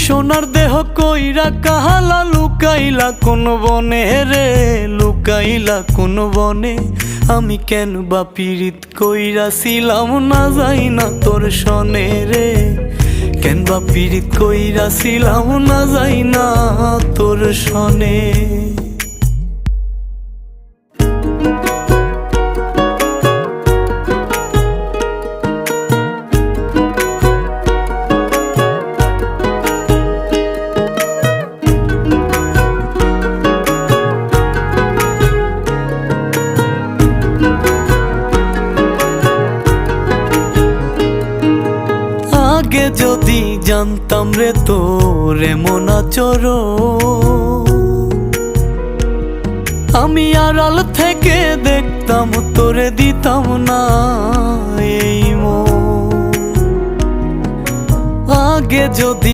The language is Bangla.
সোনার দেহ কইরা কাহালা লুকাইলা কোন বনে রে, লুকাইলা কোন বনে। আমি কেন বা পীড়িত কইরাছিলাম না যাই না তোর সনে রে, কেন বা পীড়িত কইরাছিলাম না যাই না তোর সনে। আগে যদি জানতাম রে তোর এমন আচরণ, আমি আড়াল থেকে দেখতাম তোরে দিতাম না এই মন। আগে যদি